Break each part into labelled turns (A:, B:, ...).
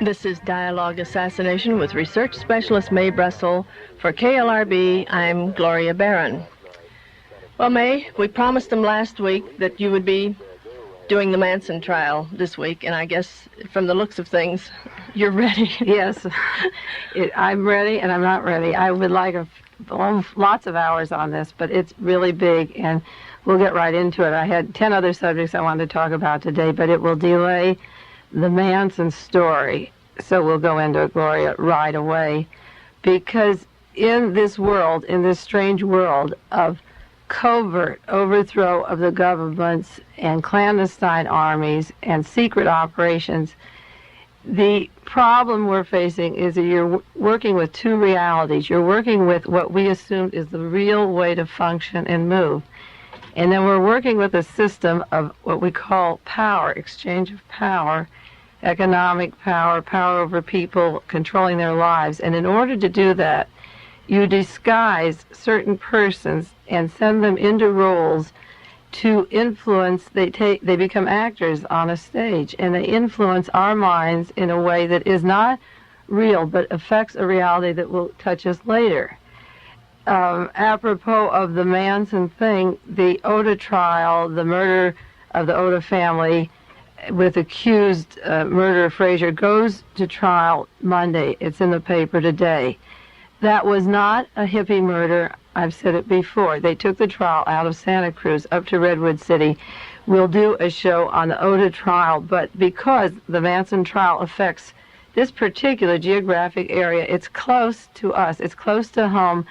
A: This is Dialogue Assassination with research specialist Mae Brussell. For KLRB, I'm Gloria Barron. Well, Mae, we promised them last week that you would be doing the Manson trial this week, and I guess from the looks of things, you're ready.
B: Yes, I'm ready and I'm not ready. I would like lots of hours on this, but it's really big, and we'll get right into it. I had 10 other subjects I wanted to talk about today, but it will delay the Manson story, so we'll go into it, Gloria, right away. Because in this world, in this strange world of covert overthrow of the governments and clandestine armies and secret operations, the problem we're facing is that you're working with two realities. You're working with what we assumed is the real way to function and move. And then we're working with a system of what we call power, exchange of power, economic power, power over people, controlling their lives. And in order to do that, you disguise certain persons and send them into roles to influence. They become actors on a stage, and they influence our minds in a way that is not real, but affects a reality that will touch us later. Apropos of the Manson thing, the Oda trial, the murder of the Oda family with accused murderer Frazier, goes to trial Monday. It's in the paper today. That was not a hippie murder. I've said it before. They took the trial out of Santa Cruz up to Redwood City. We'll do a show on the Oda trial, but because the Manson trial affects this particular geographic area, it's close to us. It's close to home.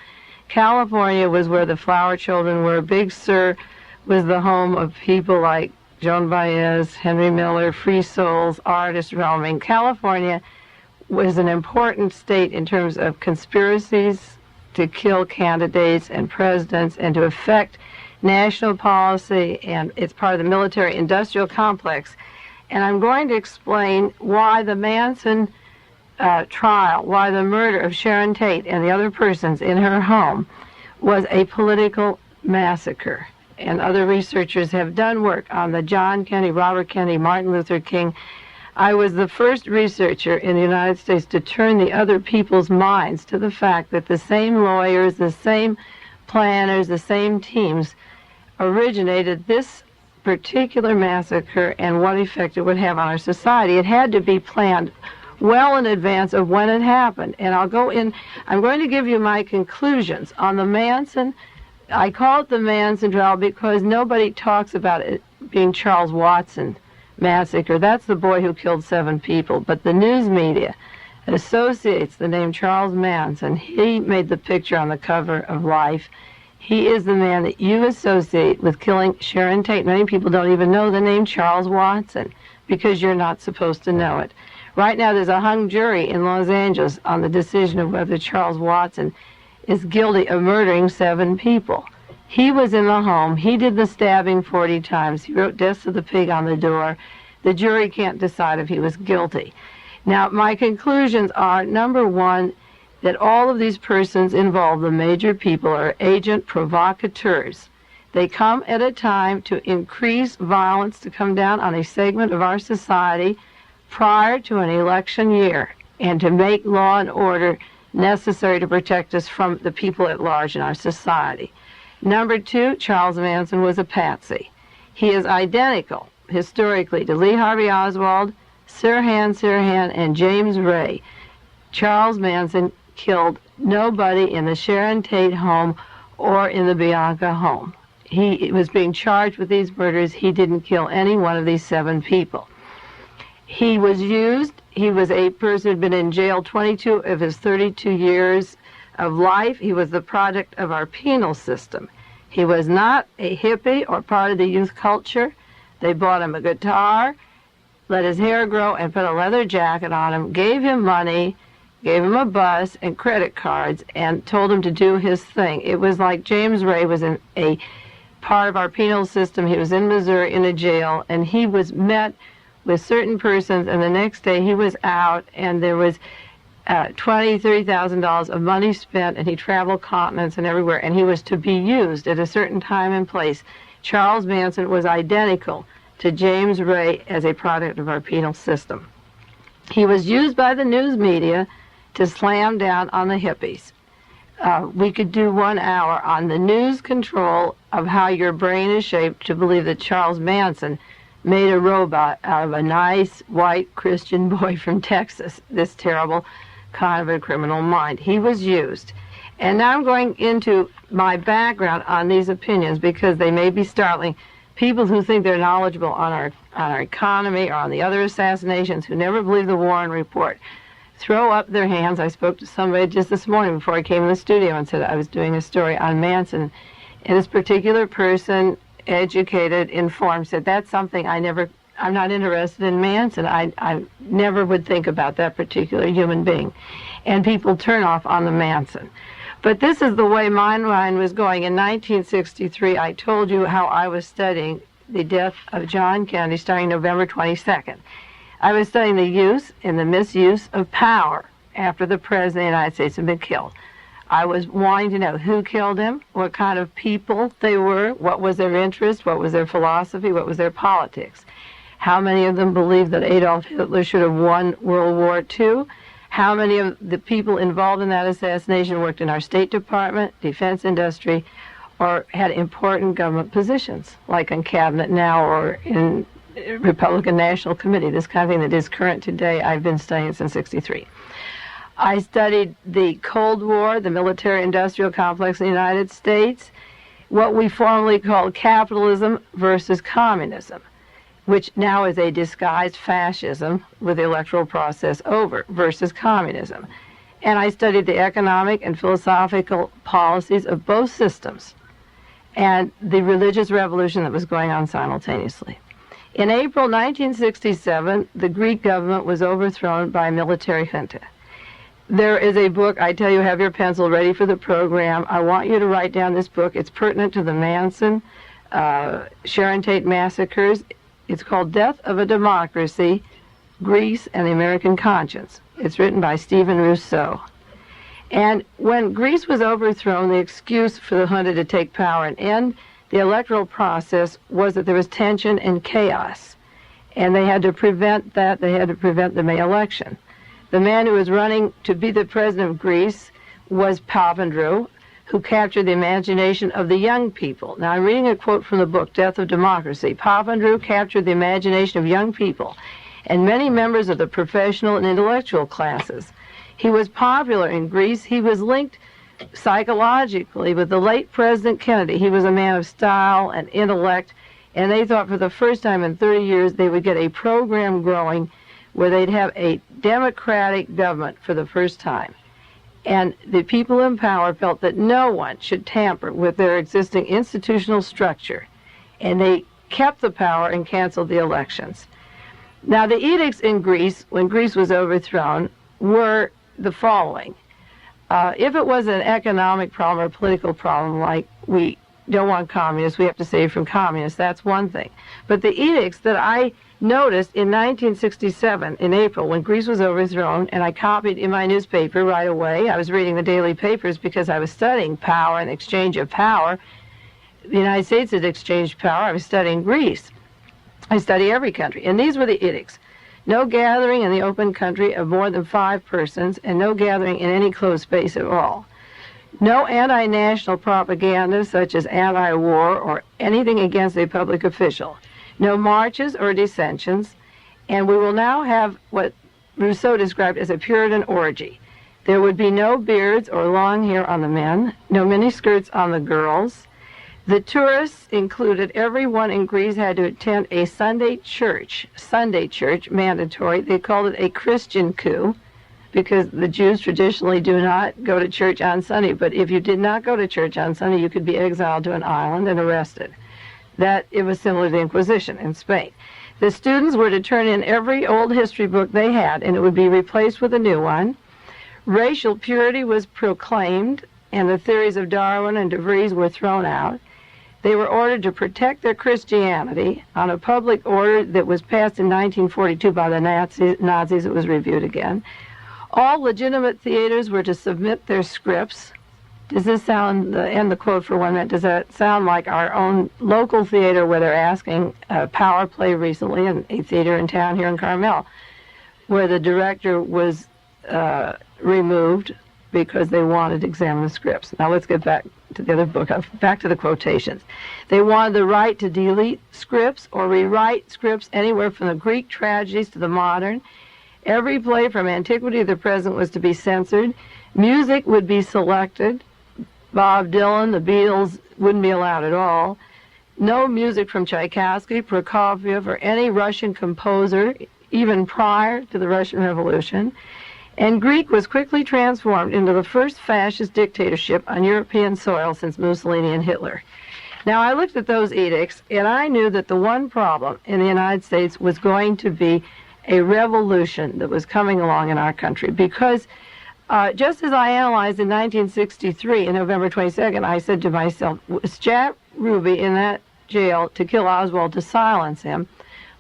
B: California was where the Flower Children were. Big Sur was the home of people like Joan Baez, Henry Miller, free souls, artists roaming. California was an important state in terms of conspiracies to kill candidates and presidents and to affect national policy, and it's part of the military-industrial complex. And I'm going to explain why the Manson trial, why the murder of Sharon Tate and the other persons in her home was a political massacre. And other researchers have done work on the John Kennedy, Robert Kennedy, Martin Luther King. I was the first researcher in the United States to turn the other people's minds to the fact that the same lawyers, the same planners, the same teams originated this particular massacre and what effect it would have on our society. It had to be planned well in advance of when it happened. And I'm going to give you my conclusions on the Manson. I call it the Manson trial because nobody talks about it being Charles Watson massacre. That's the boy who killed 7 people. But the news media associates the name Charles Manson. He made the picture on the cover of Life. He is the man that you associate with killing Sharon Tate. Many people don't even know the name Charles Watson because you're not supposed to know it. Right now there's a hung jury in Los Angeles on the decision of whether Charles Watson is guilty of murdering 7 people. He was in the home. He did the stabbing 40 times. He wrote Death of the Pig on the door. The jury can't decide if he was guilty. Now, my conclusions are, number one, that all of these persons involved, the major people, are agent provocateurs. They come at a time to increase violence, to come down on a segment of our society prior to an election year, and to make law and order necessary to protect us from the people at large in our society. Number 2, Charles Manson was a patsy. He is identical, historically, to Lee Harvey Oswald, Sirhan Sirhan, and James Ray. Charles Manson killed nobody in the Sharon Tate home or in the Bianca home. He was being charged with these murders. He didn't kill any one of these 7 people. He was used. He was a person who had been in jail 22 of his 32 years of life. He was the product of our penal system. He was not a hippie or part of the youth culture. They bought him a guitar, let his hair grow, and put a leather jacket on him, gave him money, gave him a bus and credit cards, and told him to do his thing. It was like James Ray was in a part of our penal system. He was in Missouri in a jail, and he was met with certain persons, and the next day he was out, and there was $20,000, $30,000 of money spent, and he traveled continents and everywhere, and he was to be used at a certain time and place. Charles Manson was identical to James Ray as a product of our penal system. He was used by the news media to slam down on the hippies. We could do 1 hour on the news control of how your brain is shaped to believe that Charles Manson made a robot out of a nice, white Christian boy from Texas, this terrible kind of a criminal mind. He was used. And now I'm going into my background on these opinions because they may be startling. People who think they're knowledgeable on our economy or on the other assassinations, who never believe the Warren report, throw up their hands. I spoke to somebody just this morning before I came in the studio and said I was doing a story on Manson. And this particular person, educated, informed, said, that's something I'm not interested in Manson. I never would think about that particular human being. And people turn off on the Manson. But this is the way my mind was going. In 1963, I told you how I was studying the death of John Kennedy starting November 22nd. I was studying the use and the misuse of power after the President of the United States had been killed. I was wanting to know who killed him, what kind of people they were, what was their interest, what was their philosophy, what was their politics. How many of them believed that Adolf Hitler should have won World War II? How many of the people involved in that assassination worked in our State Department, defense industry, or had important government positions, like in cabinet now or in Republican National Committee, this kind of thing that is current today. I've been studying since '63. I studied the Cold War, the military-industrial complex in the United States, what we formerly called capitalism versus communism, which now is a disguised fascism with the electoral process over, versus communism. And I studied the economic and philosophical policies of both systems and the religious revolution that was going on simultaneously. In April 1967, the Greek government was overthrown by a military junta. There is a book, I tell you, have your pencil ready for the program. I want you to write down this book. It's pertinent to the Manson, Sharon Tate massacres. It's called Death of a Democracy, Greece and the American Conscience. It's written by Stephen Rousseau. And when Greece was overthrown, the excuse for the junta to take power and end the electoral process was that there was tension and chaos. And they had to prevent that. They had to prevent the May election. The man who was running to be the president of Greece was Papandreou, who captured the imagination of the young people. Now, I'm reading a quote from the book, Death of Democracy. Papandreou captured the imagination of young people and many members of the professional and intellectual classes. He was popular in Greece. He was linked psychologically with the late President Kennedy. He was a man of style and intellect, and they thought for the first time in 30 years they would get a program growing where they'd have a democratic government for the first time. And the people in power felt that no one should tamper with their existing institutional structure. And they kept the power and canceled the elections. Now, the edicts in Greece, when Greece was overthrown, were the following. If it was an economic problem or a political problem, like we don't want communists, we have to save from communists, that's one thing. But the edicts that I noticed in 1967, in April, when Greece was overthrown, and I copied in my newspaper right away. I was reading the daily papers because I was studying power and exchange of power. The United States had exchanged power. I was studying Greece. I study every country. And these were the edicts. No gathering in the open country of more than 5 persons, and no gathering in any closed space at all. No anti-national propaganda such as anti-war or anything against a public official. No marches or dissensions, and we will now have what Rousseau described as a Puritan orgy. There would be no beards or long hair on the men, no miniskirts on the girls. The tourists included, everyone in Greece had to attend a Sunday church, mandatory. They called it a Christian coup because the Jews traditionally do not go to church on Sunday, but if you did not go to church on Sunday, you could be exiled to an island and arrested. That it was similar to the Inquisition in Spain. The students were to turn in every old history book they had, and it would be replaced with a new one. Racial purity was proclaimed, and the theories of Darwin and De Vries were thrown out. They were ordered to protect their Christianity on a public order that was passed in 1942 by the Nazis. It was reviewed again. All legitimate theaters were to submit their scripts. Does this sound, end the quote for 1 minute, does that sound like our own local theater where they're asking Power Play recently, in a theater in town here in Carmel, where the director was removed because they wanted to examine the scripts. Now let's get back to the other book, back to the quotations. They wanted the right to delete scripts or rewrite scripts anywhere from the Greek tragedies to the modern. Every play from antiquity to the present was to be censored. Music would be selected. Bob Dylan, the Beatles wouldn't be allowed at all. No music from Tchaikovsky, Prokofiev, or any Russian composer, even prior to the Russian Revolution. And Greek was quickly transformed into the first fascist dictatorship on European soil since Mussolini and Hitler. Now, I looked at those edicts, and I knew that the one problem in the United States was going to be a revolution that was coming along in our country, because just as I analyzed in 1963, on November 22nd, I said to myself, was Jack Ruby in that jail to kill Oswald, to silence him?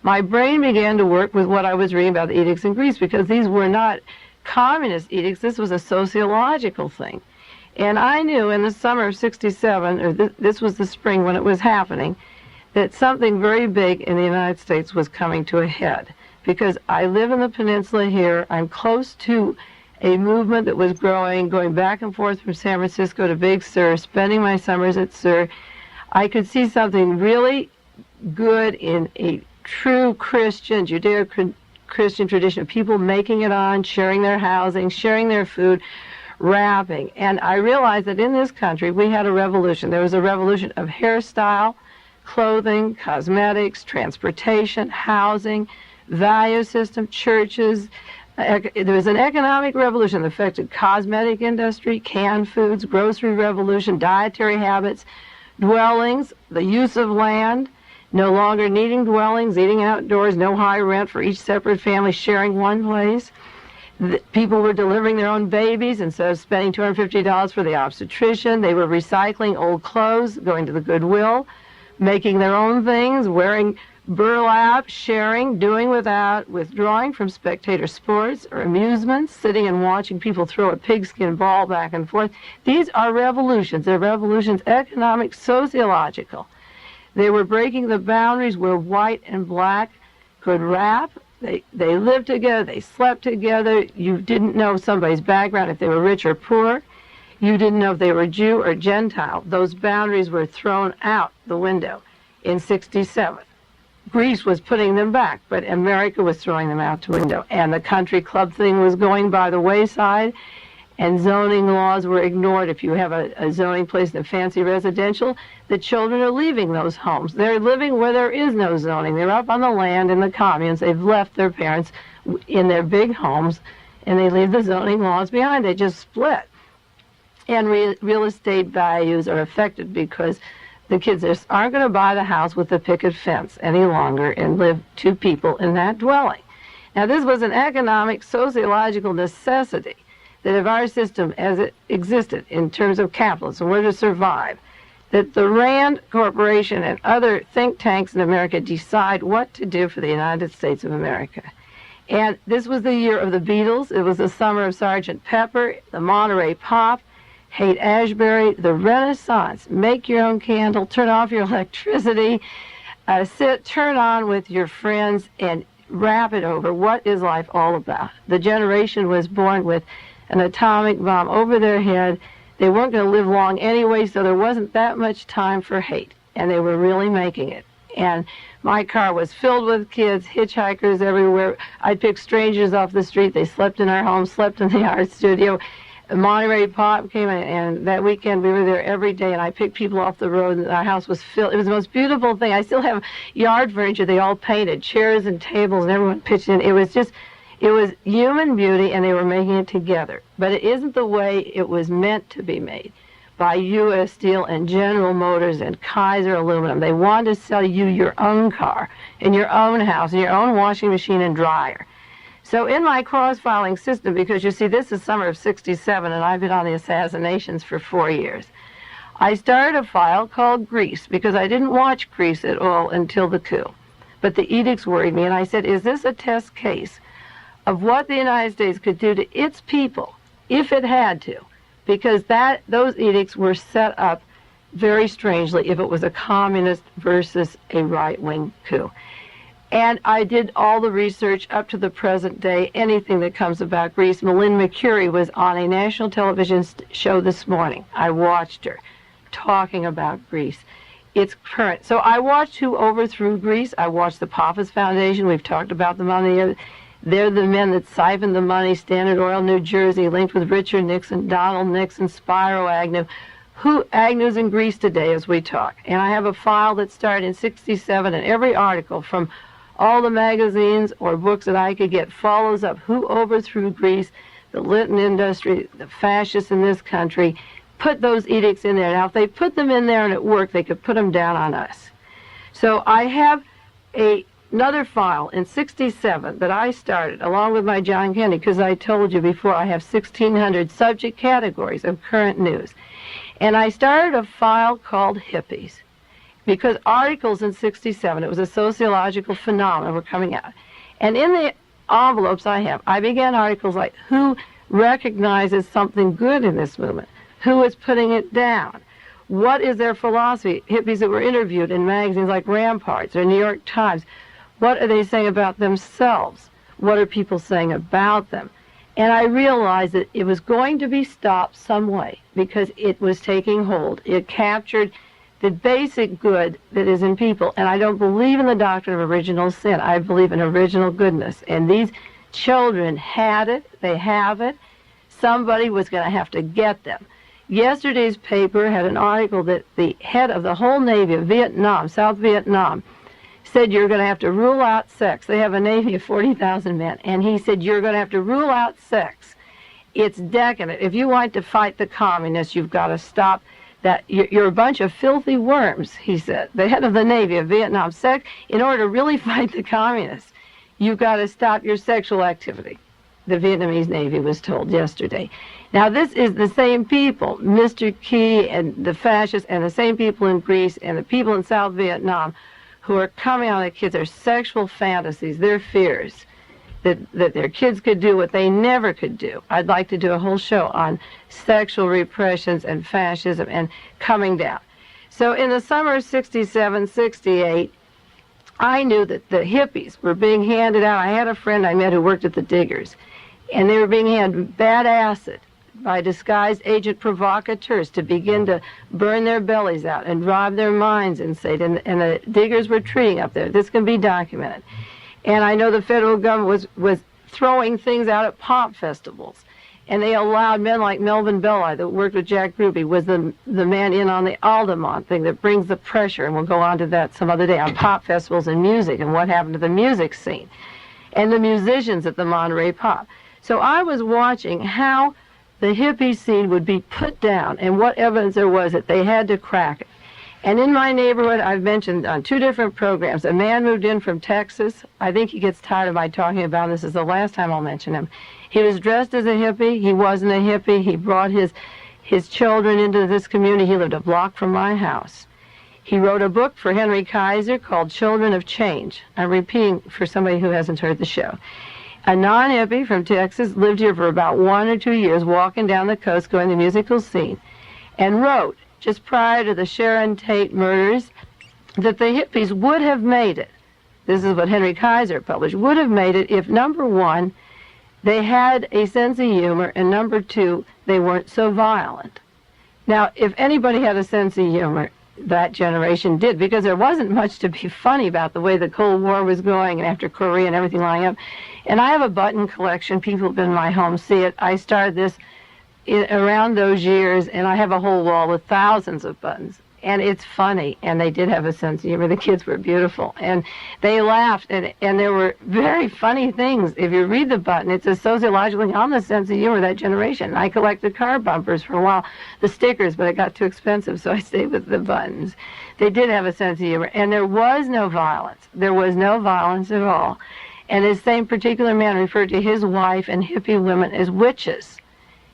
B: My brain began to work with what I was reading about the edicts in Greece, because these were not communist edicts. This was a sociological thing. And I knew in the summer of 67, or this was the spring when it was happening, that something very big in the United States was coming to a head. Because I live in the peninsula here, I'm close to a movement that was growing, going back and forth from San Francisco to Big Sur, spending my summers at Sur. I could see something really good in a true Christian, Judeo-Christian tradition of people making it on, sharing their housing, sharing their food, rapping. And I realized that in this country we had a revolution. There was a revolution of hairstyle, clothing, cosmetics, transportation, housing, value system, churches. There was an economic revolution that affected cosmetic industry, canned foods, grocery revolution, dietary habits, dwellings, the use of land, no longer needing dwellings, eating outdoors, no high rent for each separate family, sharing one place. People were delivering their own babies instead of spending $250 for the obstetrician. They were recycling old clothes, going to the Goodwill, making their own things, wearing burlap, sharing, doing without, withdrawing from spectator sports or amusements, sitting and watching people throw a pigskin ball back and forth. These are revolutions. They're revolutions, economic, sociological. They were breaking the boundaries where white and black could rap. They lived together. They slept together. You didn't know somebody's background, if they were rich or poor. You didn't know if they were Jew or Gentile. Those boundaries were thrown out the window in 67. Greece was putting them back, but America was throwing them out the window. And the country club thing was going by the wayside, and zoning laws were ignored. If you have a zoning place in a fancy residential, the children are leaving those homes. They're living where there is no zoning. They're up on the land in the communes. They've left their parents in their big homes, and they leave the zoning laws behind. They just split. And real estate values are affected because the kids aren't going to buy the house with the picket fence any longer and live two people in that dwelling. Now, this was an economic, sociological necessity that if our system as it existed in terms of capitalism were to survive, that the Rand Corporation and other think tanks in America decide what to do for the United States of America. And this was the year of the Beatles. It was the summer of Sgt. Pepper, the Monterey Pop, Haight-Ashbury, the Renaissance. Make your own candle, turn off your electricity, turn on with your friends, and wrap it over. What is life all about? The generation was born with an atomic bomb over their head. They weren't going to live long anyway, so there wasn't that much time for hate, and they were really making it. And my car was filled with kids, hitchhikers everywhere. I'd pick strangers off the street. They slept in our home, slept in the art studio. Monterey Pop came in, and that weekend we were there every day, and I picked people off the road, and our house was filled. It was the most beautiful thing. I still have yard furniture they all painted, chairs and tables, and everyone pitched in. It was human beauty, and they were making it together. But it isn't the way it was meant to be made by U.S. Steel and General Motors and Kaiser Aluminum. They wanted to sell you your own car, and your own house, and your own washing machine and dryer. So in my cross-filing system, because you see, this is summer of 67, and I've been on the assassinations for 4 years, I started a file called Greece, because I didn't watch Greece at all until the coup. But the edicts worried me, and I said, is this a test case of what the United States could do to its people if it had to? Because those edicts were set up very strangely if it was a communist versus a right-wing coup. And I did all the research up to the present day, anything that comes about Greece. Malin McCurry was on a national television show this morning. I watched her talking about Greece. It's current. So I watched Who Overthrew Greece. I watched the Pappas Foundation. We've talked about them on the air. They're the men that siphoned the money, Standard Oil, New Jersey, linked with Richard Nixon, Donald Nixon, Spiro Agnew. Agnew's in Greece today as we talk. And I have a file that started in 67, and every article from all the magazines or books that I could get follows up who overthrew Greece, the Linton industry, the fascists in this country, put those edicts in there. Now, if they put them in there and it worked, they could put them down on us. So I have another file in 67 that I started along with my John Kennedy, because I told you before I have 1,600 subject categories of current news. And I started a file called Hippies, because articles in 67, it was a sociological phenomenon, were coming out. And in the envelopes I began articles like, who recognizes something good in this movement? Who is putting it down? What is their philosophy? Hippies that were interviewed in magazines like Ramparts or New York Times, what are they saying about themselves? What are people saying about them? And I realized that it was going to be stopped some way, because it was taking hold. It captured the basic good that is in people. And I don't believe in the doctrine of original sin. I believe in original goodness. And these children had it. They have it. Somebody was going to have to get them. Yesterday's paper had an article that the head of the whole Navy of Vietnam, South Vietnam, said you're going to have to rule out sex. They have a Navy of 40,000 men. And he said you're going to have to rule out sex. It's decadent. If you want to fight the communists, you've got to stop that. You're a bunch of filthy worms, he said. The head of the Navy of Vietnam said, in order to really fight the communists, you've got to stop your sexual activity. The Vietnamese Navy was told yesterday. Now, this is the same people, Mr. Key and the fascists, and the same people in Greece and the people in South Vietnam who are coming on the kids, their sexual fantasies, their fears, that their kids could do what they never could do. I'd like to do a whole show on sexual repressions and fascism and coming down. So in the summer of 67, 68, I knew that the hippies were being handed out. I had a friend I met who worked at the Diggers, and they were being handed bad acid by disguised agent provocateurs to begin to burn their bellies out and drive their minds insane. And the Diggers were treating up there. This can be documented. And I know the federal government was throwing things out at pop festivals. And they allowed men like Melvin Belli, that worked with Jack Ruby, was the man in on the Altamont thing that brings the pressure, and we'll go on to that some other day, on pop festivals and music and what happened to the music scene and the musicians at the Monterey Pop. So I was watching how the hippie scene would be put down and what evidence there was that they had to crack it. And in my neighborhood, I've mentioned on 2 different programs, a man moved in from Texas. I think he gets tired of my talking about him. This is the last time I'll mention him. He was dressed as a hippie. He wasn't a hippie. He brought his children into this community. He lived a block from my house. He wrote a book for Henry Kaiser called Children of Change. I'm repeating for somebody who hasn't heard the show. A non-hippie from Texas lived here for about 1 or 2 years, walking down the coast, going to the musical scene, and wrote, just prior to the Sharon Tate murders, that the hippies would have made it. This is what Henry Kaiser published. Would have made it if, number 1, they had a sense of humor, and number 2, they weren't so violent. Now, if anybody had a sense of humor, that generation did, because there wasn't much to be funny about the way the Cold War was going and after Korea and everything lining up. And I have a button collection. People who've been in my home see it. I started this around those years, and I have a whole wall with thousands of buttons. And it's funny, and they did have a sense of humor. The kids were beautiful, and they laughed, and there were very funny things. If you read the button, it's a sociologically on the sense of humor of that generation. I collected car bumpers for a while, the stickers, but it got too expensive, so I stayed with the buttons. They did have a sense of humor, and there was no violence. There was no violence at all. And this same particular man referred to his wife and hippie women as witches.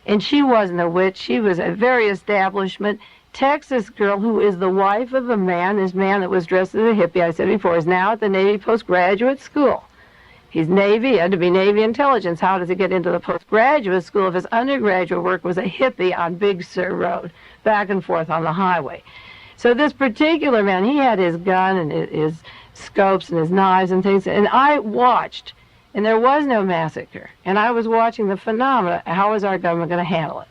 B: And she wasn't a witch. She was a very establishment Texas girl who is the wife of a man. This man that was dressed as a hippie, I said before, is now at the Navy postgraduate school. He's Navy, he had to be Navy intelligence. How does he get into the postgraduate school if his undergraduate work was a hippie on Big Sur Road, back and forth on the highway? So this particular man, he had his gun and his scopes and his knives and things. And I watched, and there was no massacre. And I was watching the phenomena. How was our government going to handle it?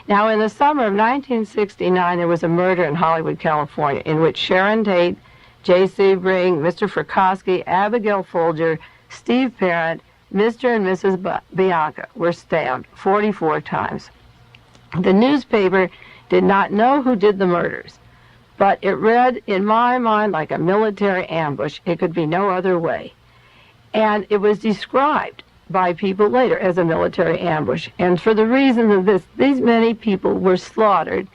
B: Now, in the summer of 1969, there was a murder in Hollywood, California, in which Sharon Tate, J.C. Bring, Mr. Frykowski, Abigail Folger, Steve Parent, Mr. and Mrs. Bianca were stabbed 44 times. The newspaper did not know who did the murders, but it read, in my mind, like a military ambush. It could be no other way. And it was described by people later as a military ambush. And for the reason of this, these many people were slaughtered.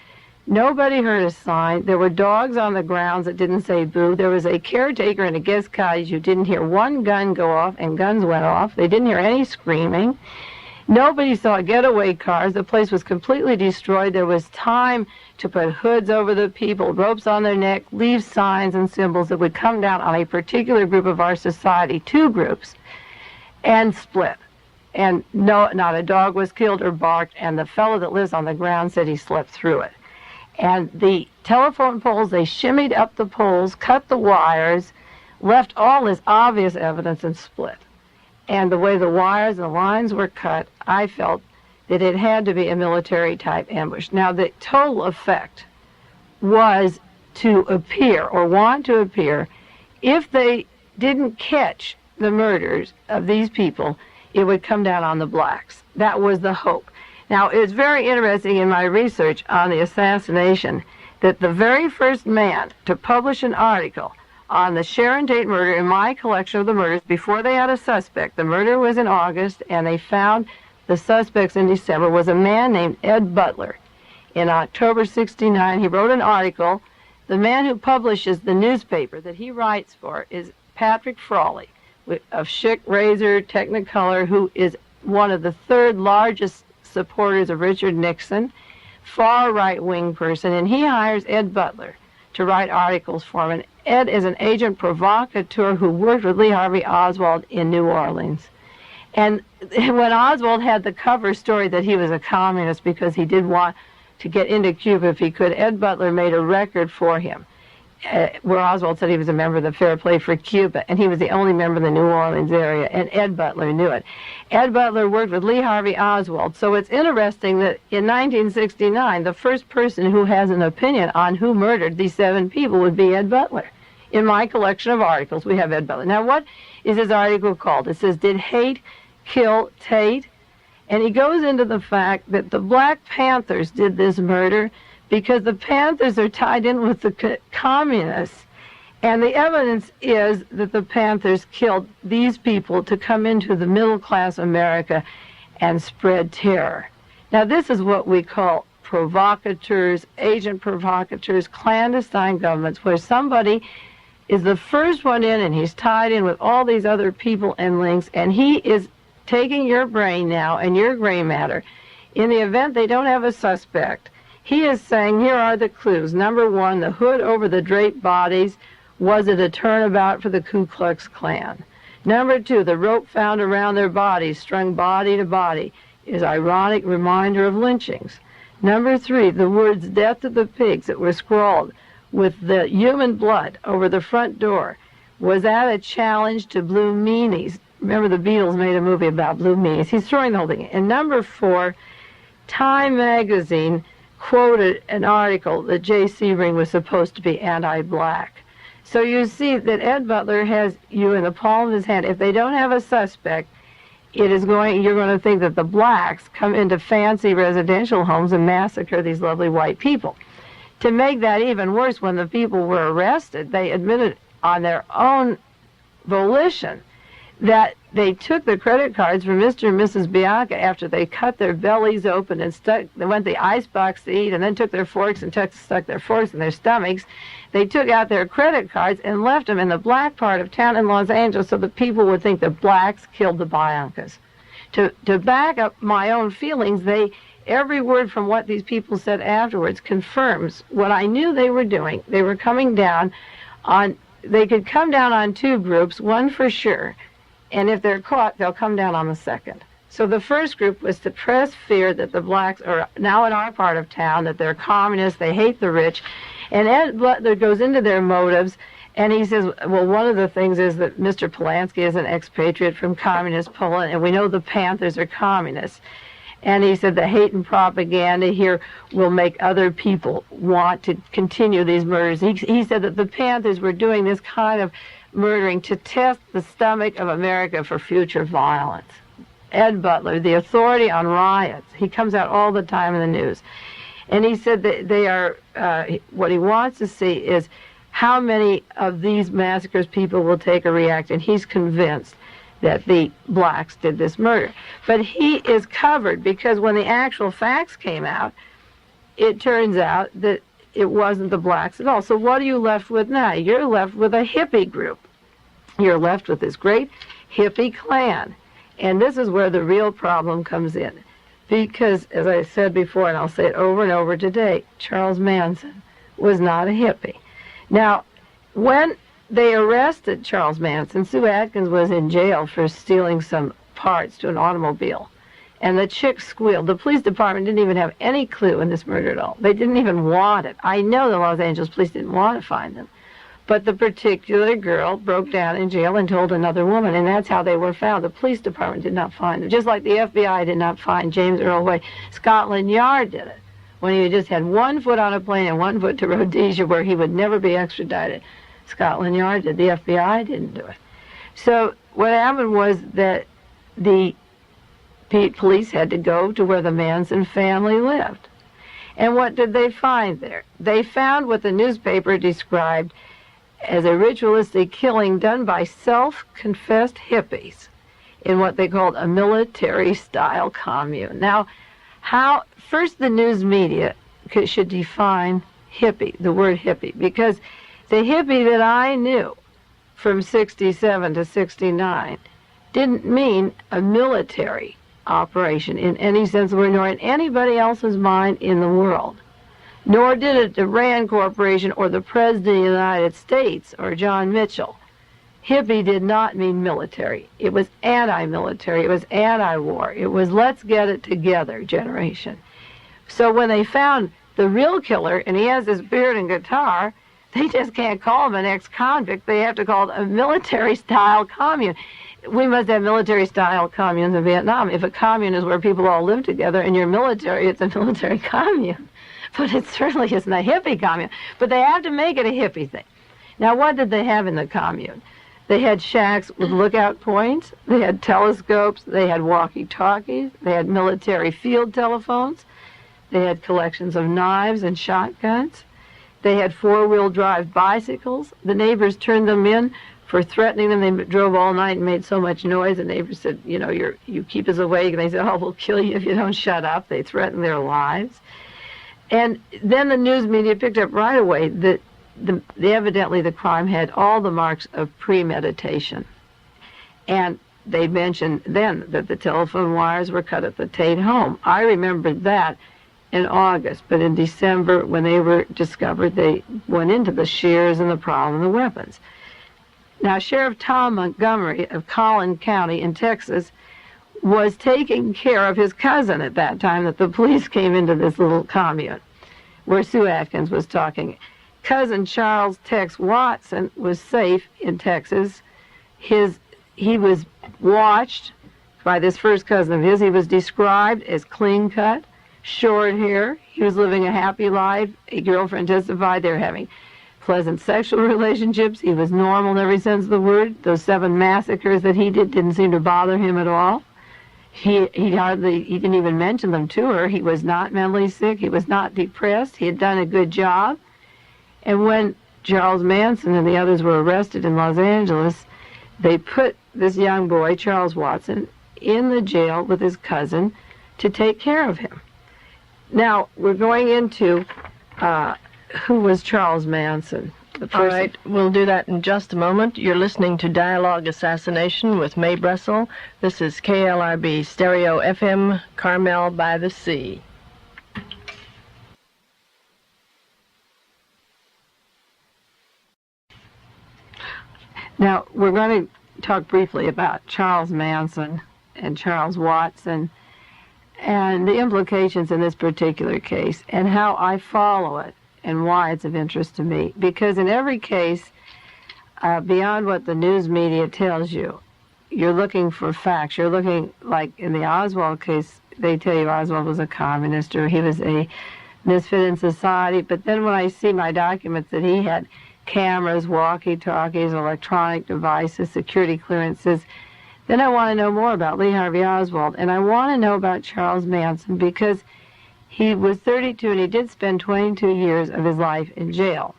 B: Nobody heard a sign. There were dogs on the grounds that didn't say boo. There was a caretaker in a guest cottage who didn't hear one gun go off, and guns went off. They didn't hear any screaming. Nobody saw getaway cars. The place was completely destroyed. There was time to put hoods over the people, ropes on their neck, leave signs and symbols that would come down on a particular group of our society, two groups, and split. And no, not a dog was killed or barked, and the fellow that lives on the ground said he slept through it. And the telephone poles, they shimmied up the poles, cut the wires, left all this obvious evidence, and split. And the way the wires and the lines were cut, I felt that it had to be a military-type ambush. Now, the total effect was to appear, or want to appear, if they didn't catch the murders of these people, it would come down on the blacks. That was the hope. Now, it's very interesting in my research on the assassination that the very first man to publish an article on the Sharon Tate murder in my collection of the murders, before they had a suspect, the murder was in August, and they found the suspects in December, was a man named Ed Butler. In October 69, he wrote an article. The man who publishes the newspaper that he writes for is Patrick Frawley of Schick, Razor, Technicolor, who is one of the third largest supporters of Richard Nixon, far right-wing person, and he hires Ed Butler to write articles for him. And Ed is an agent provocateur who worked with Lee Harvey Oswald in New Orleans. And when Oswald had the cover story that he was a communist because he did want to get into Cuba if he could, Ed Butler made a record for him where Oswald said he was a member of the Fair Play for Cuba, and he was the only member of the New Orleans area, and Ed Butler knew it. Ed Butler worked with Lee Harvey Oswald, so it's interesting that in 1969, the first person who has an opinion on who murdered these 7 people would be Ed Butler. In my collection of articles, we have Ed Butler. Now, what is his article called? It says, "Did Hate Kill Tate?" And he goes into the fact that the Black Panthers did this murder because the Panthers are tied in with the communists. And the evidence is that the Panthers killed these people to come into the middle-class America and spread terror. Now, this is what we call provocateurs, agent provocateurs, clandestine governments, where somebody is the first one in and he's tied in with all these other people and links, and he is taking your brain now and your gray matter. In the event they don't have a suspect, he is saying, here are the clues. Number 1, the hood over the draped bodies. Was it a turnabout for the Ku Klux Klan? Number 2, the rope found around their bodies, strung body to body, is ironic reminder of lynchings. Number 3, the words "death to the pigs" that were scrawled with the human blood over the front door. Was that a challenge to blue meanies? Remember, the Beatles made a movie about blue meanies. He's throwing the whole thing in. And number 4, Time magazine quoted an article that J.C. Ring was supposed to be anti-black. So you see that Ed Butler has you in the palm of his hand. If they don't have a suspect, you're going to think that the blacks come into fancy residential homes and massacre these lovely white people. To make that even worse, when the people were arrested, they admitted on their own volition that they took the credit cards from Mr. and Mrs. Bianca after they cut their bellies open and they went to the icebox to eat, and then took their forks and stuck their forks in their stomachs. They took out their credit cards and left them in the black part of town in Los Angeles so that people would think the blacks killed the Biancas. To back up my own feelings, every word from what these people said afterwards confirms what I knew they were doing. They were coming down on, they could come down on 2 groups, one for sure, and if they're caught, they'll come down on the second. So the first group was to press fear that the blacks are now in our part of town, that they're communists, they hate the rich, and Ed Butler goes into their motives And he says, well, one of the things is that Mr. Polanski is an expatriate from communist Poland, and we know the Panthers are communists. And he said the hate and propaganda here will make other people want to continue these murders. He said that the Panthers were doing this kind of murdering to test the stomach of America for future violence. Ed Butler, the authority on riots, he comes out all the time in the news. And he said that they are, what he wants to see is how many of these massacres people will take or react, and he's convinced that the blacks did this murder. But he is covered because when the actual facts came out, it turns out that it wasn't the blacks at all. So what are you left with now? You're left with a hippie group. You're left with this great hippie clan. And this is where the real problem comes in. Because, as I said before, and I'll say it over and over today, Charles Manson was not a hippie. Now, when they arrested Charles Manson, Sue Atkins was in jail for stealing some parts to an automobile. And the chick squealed. The police department didn't even have any clue in this murder at all. They didn't even want it. I know the Los Angeles police didn't want to find them. But the particular girl broke down in jail and told another woman, and that's how they were found. The police department did not find them. Just like the FBI did not find James Earl Way. Scotland Yard did it, when he just had one foot on a plane and one foot to Rhodesia, where he would never be extradited. Scotland Yard did. The FBI didn't do it. So what happened was that the police had to go to where the Manson family lived. And what did they find there? They found what the newspaper described as a ritualistic killing done by self-confessed hippies in what they called a military-style commune. Now, first the news media should define hippie, the word hippie, because the hippie that I knew from 67 to 69 didn't mean a military operation in any sense of the word, nor in anybody else's mind in the world. Nor did it the Rand Corporation or the President of the United States or John Mitchell. Hippie did not mean military. It was anti-military. It was anti-war. It was let's get it together generation. So when they found the real killer, and he has this beard and guitar, they just can't call him an ex-convict. They have to call it a military-style commune. We must have military-style communes in Vietnam. If a commune is where people all live together and you're military, it's a military commune. But it certainly isn't a hippie commune. But they have to make it a hippie thing. Now, what did they have in the commune? They had shacks with lookout points. They had telescopes. They had walkie-talkies. They had military field telephones. They had collections of knives and shotguns. They had four-wheel drive bicycles. The neighbors turned them in for threatening them. They drove all night and made so much noise. The neighbors said, you know, you keep us awake. And they said, oh, we'll kill you if you don't shut up. They threatened their lives. And then the news media picked up right away that evidently the crime had all the marks of premeditation. And they mentioned then that the telephone wires were cut at the Tate home. I remembered that in August, but in December, when they were discovered, they went into the shears and the problem and the weapons. Now, Sheriff Tom Montgomery of Collin County in Texas was taking care of his cousin at that time that the police came into this little commune where Sue Atkins was talking. Cousin Charles Tex Watson was safe in Texas. He was watched by this first cousin of his. He was described as clean-cut, short hair. He was living a happy life. A girlfriend testified they were having pleasant sexual relationships. He was normal in every sense of the word. Those 7 massacres that he did didn't seem to bother him at all. He didn't even mention them to her. He was not mentally sick. He was not depressed. He had done a good job. And when Charles Manson and the others were arrested in Los Angeles, they put this young boy, Charles Watson, in the jail with his cousin to take care of him. Now, we're going into who was Charles Manson.
A: All right, we'll do that in just a moment. You're listening to Dialogue Assassination with Mae Brussell. This is KLRB Stereo FM, Carmel by the Sea.
B: Now, we're going to talk briefly about Charles Manson and Charles Watson and the implications in this particular case and how I follow it and why it's of interest to me. Because in every case, beyond what the news media tells you. You're looking for facts. You're looking, like in the Oswald case, they tell you Oswald was a communist or he was a misfit in society. But then when I see my documents that he had cameras, walkie-talkies, electronic devices, security clearances, then I want to know more about Lee Harvey Oswald. And I want to know about Charles Manson because he was 32 and he did spend 22 years of his life in jail.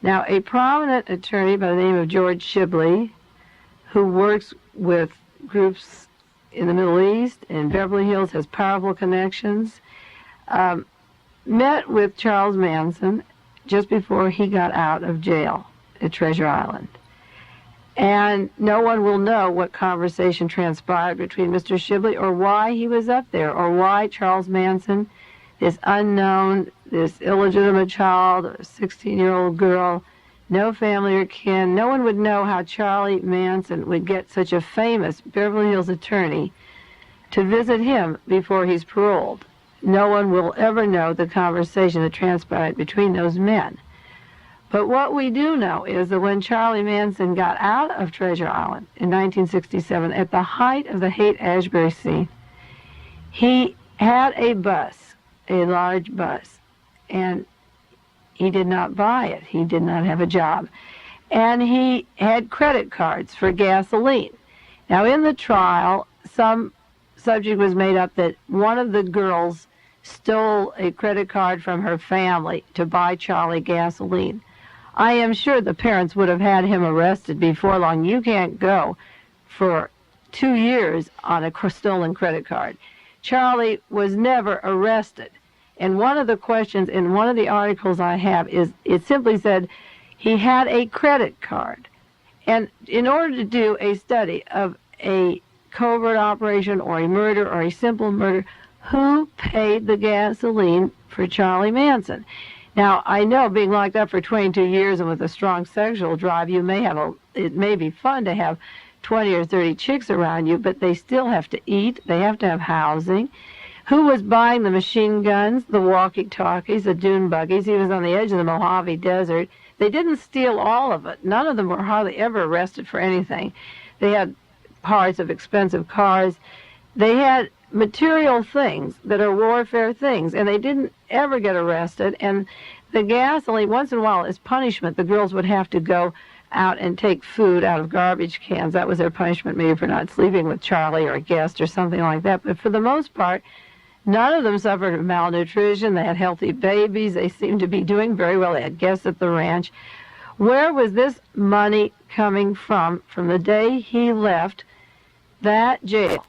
B: Now, a prominent attorney by the name of George Shibley, who works with groups in the Middle East and Beverly Hills, has powerful connections, met with Charles Manson just before he got out of jail at Treasure Island. And no one will know what conversation transpired between Mr. Shibley or why he was up there or why Charles Manson, this unknown, this illegitimate child, a 16-year-old girl, no family or kin, no one would know how Charlie Manson would get such a famous Beverly Hills attorney to visit him before he's paroled. No one will ever know the conversation that transpired between those men. But what we do know is that when Charlie Manson got out of Treasure Island in 1967, at the height of the Haight-Ashbury scene, he had a bus, a large bus, and he did not buy it. He did not have a job. And he had credit cards for gasoline. Now, in the trial, some subject was made up that one of the girls stole a credit card from her family to buy Charlie gasoline. I am sure the parents would have had him arrested before long. You can't go for 2 years on a stolen credit card. Charlie was never arrested. And one of the questions in one of the articles I have is, it simply said he had a credit card. And in order to do a study of a covert operation or a murder or a simple murder, who paid the gasoline for Charlie Manson? Now, I know being locked up for 22 years and with a strong sexual drive, it may be fun to have 20 or 30 chicks around you, but they still have to eat, they have to have housing. Who was buying the machine guns, the walkie-talkies, the dune buggies? He was on the edge of the Mojave Desert. They didn't steal all of it. None of them were hardly ever arrested for anything. They had parts of expensive cars. They had material things that are warfare things, and they didn't ever get arrested. And the gasoline, once in a while, as punishment, the girls would have to go out and take food out of garbage cans. That was their punishment, maybe for not sleeping with Charlie or a guest or something like that. But for the most part, none of them suffered malnutrition. They had healthy babies. They seemed to be doing very well. They had guests at the ranch. Where was this money coming from the day he left that jail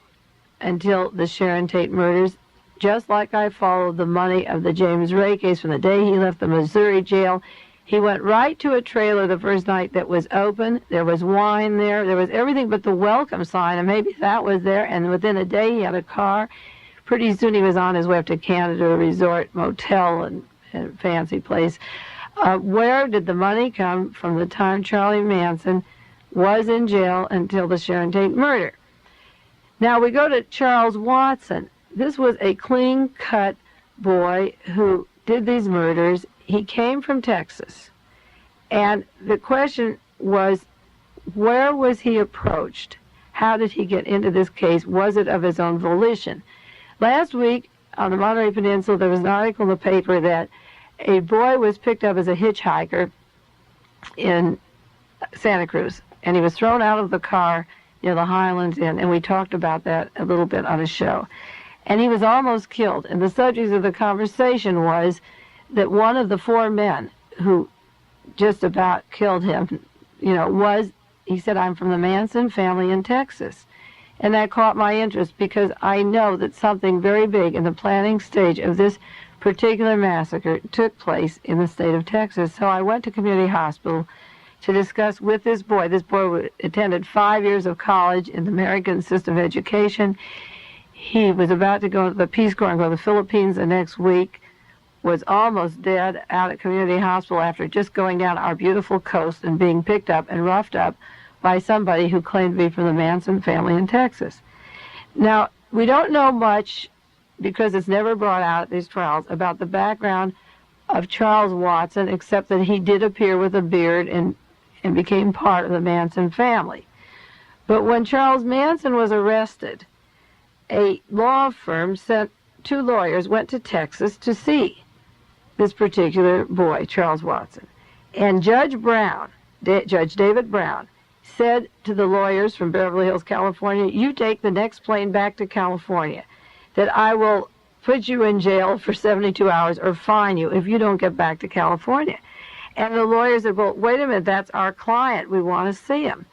B: until the Sharon Tate murders? Just like I followed the money of the James Ray case from the day he left the Missouri jail. He went right to a trailer the first night that was open. There was wine there. There was everything but the welcome sign, and maybe that was there. And within a day, he had a car. Pretty soon he was on his way up to Canada, a resort, motel, and fancy place. Where did the money come from the time Charlie Manson was in jail until the Sharon Tate murder? Now we go to Charles Watson. This was a clean-cut boy who did these murders. He came from Texas. And the question was, where was he approached? How did he get into this case? Was it of his own volition? Last week, on the Monterey Peninsula, there was an article in the paper that a boy was picked up as a hitchhiker in Santa Cruz, and he was thrown out of the car near the Highlands Inn, and we talked about that a little bit on a show. And he was almost killed, and the subject of the conversation was that one of the 4 men who just about killed him, he said, I'm from the Manson family in Texas. And that caught my interest because I know that something very big in the planning stage of this particular massacre took place in the state of Texas. So I went to community hospital to discuss with this boy. This boy attended 5 years of college in the American system of education. He was about to go to the Peace Corps and go to the Philippines the next week, was almost dead out at community hospital after just going down our beautiful coast and being picked up and roughed up by somebody who claimed to be from the Manson family in Texas. Now, we don't know much, because it's never brought out at these trials, about the background of Charles Watson, except that he did appear with a beard in and became part of the Manson family. But when Charles Manson was arrested, a law firm sent 2 lawyers, went to Texas to see this particular boy, Charles Watson. And Judge David Brown, said to the lawyers from Beverly Hills, California, you take the next plane back to California, that I will put you in jail for 72 hours or fine you if you don't get back to California. And the lawyer said, well, wait a minute, that's our client. We want to see him.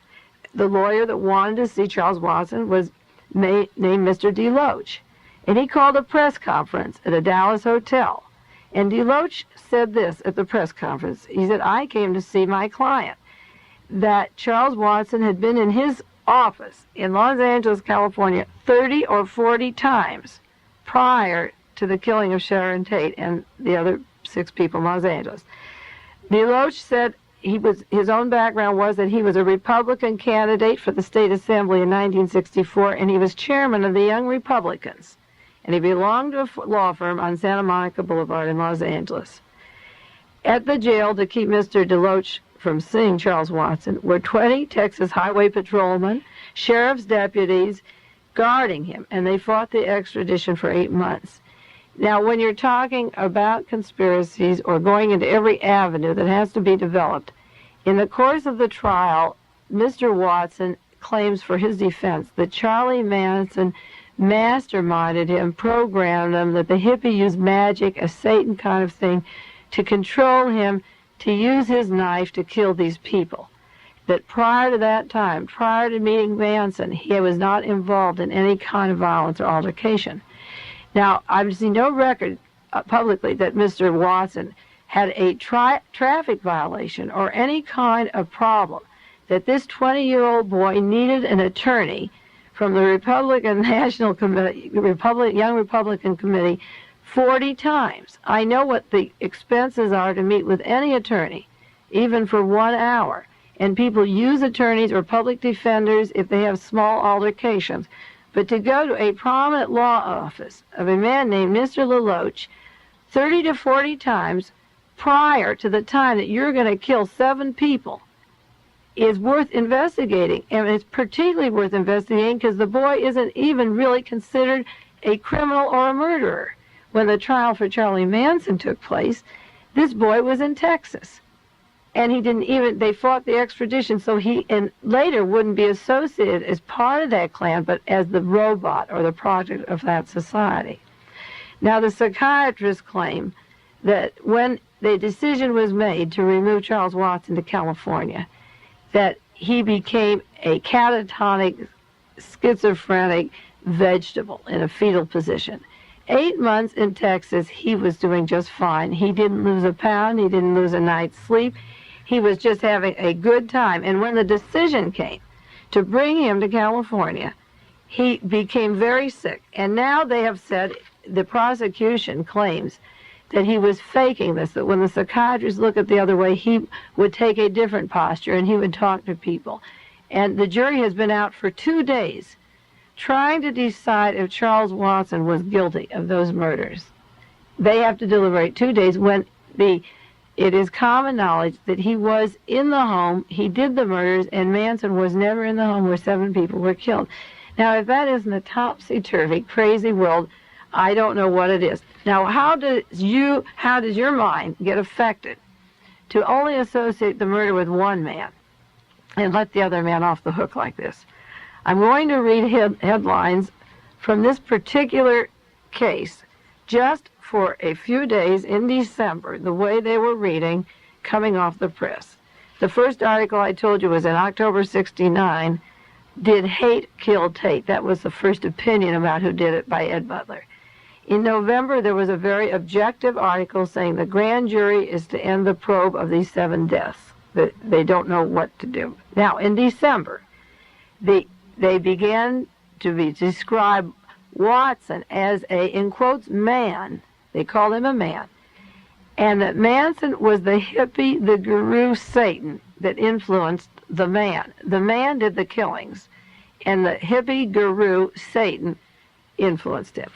B: The lawyer that wanted to see Charles Watson was named Mr. DeLoach. And he called a press conference at a Dallas hotel. And DeLoach said this at the press conference. He said, I came to see my client, that Charles Watson had been in his office in Los Angeles, California, 30 or 40 times prior to the killing of Sharon Tate and the other 6 people in Los Angeles. DeLoach said his own background was that he was a Republican candidate for the state assembly in 1964, and he was chairman of the Young Republicans, and he belonged to a law firm on Santa Monica Boulevard in Los Angeles. At the jail, to keep Mr. DeLoach from seeing Charles Watson, were 20 Texas highway patrolmen, sheriff's deputies guarding him, and they fought the extradition for 8 months. Now, when you're talking about conspiracies or going into every avenue that has to be developed, in the course of the trial, Mr. Watson claims for his defense that Charlie Manson masterminded him, programmed him, that the hippie used magic, a Satan kind of thing, to control him, to use his knife to kill these people. That prior to that time, prior to meeting Manson, he was not involved in any kind of violence or altercation. Now, I've seen no record publicly that Mr. Watson had a traffic violation or any kind of problem, that this 20-year-old boy needed an attorney from the Republican National Committee, Young Republican Committee, 40 times. I know what the expenses are to meet with any attorney, even for 1 hour. And people use attorneys or public defenders if they have small altercations. But to go to a prominent law office of a man named Mr. DeLoach 30 to 40 times prior to the time that you're going to kill 7 people is worth investigating. And it's particularly worth investigating because the boy isn't even really considered a criminal or a murderer. When the trial for Charlie Manson took place, this boy was in Texas. And they fought the extradition, so he and later wouldn't be associated as part of that clan, but as the robot or the project of that society. Now, the psychiatrists claim that when the decision was made to remove Charles Watson to California, that he became a catatonic, schizophrenic vegetable in a fetal position. 8 months in Texas, he was doing just fine. He didn't lose a pound. He didn't lose a night's sleep. He was just having a good time. And when the decision came to bring him to California, he became very sick. And now they have said, the prosecution claims that he was faking this, that when the psychiatrists look at the other way, he would take a different posture and he would talk to people. And the jury has been out for 2 days trying to decide if Charles Watson was guilty of those murders. They have to deliberate 2 days when it is common knowledge that he was in the home, he did the murders, and Manson was never in the home where 7 people were killed. Now, if that isn't a topsy-turvy, crazy world, I don't know what it is. Now, how does your mind get affected to only associate the murder with one man and let the other man off the hook like this? I'm going to read headlines from this particular case just for a few days in December, the way they were reading, coming off the press. The first article I told you was in October '69, Did Hate Kill Tate? That was the first opinion about who did it by Ed Butler. In November, there was a very objective article saying the grand jury is to end the probe of these 7 deaths. They don't know what to do. Now, in December, they began to describe Watson as a, in quotes, man. They called him a man. And that Manson was the hippie, the guru, Satan, that influenced the man. The man did the killings, and the hippie guru, Satan, influenced him.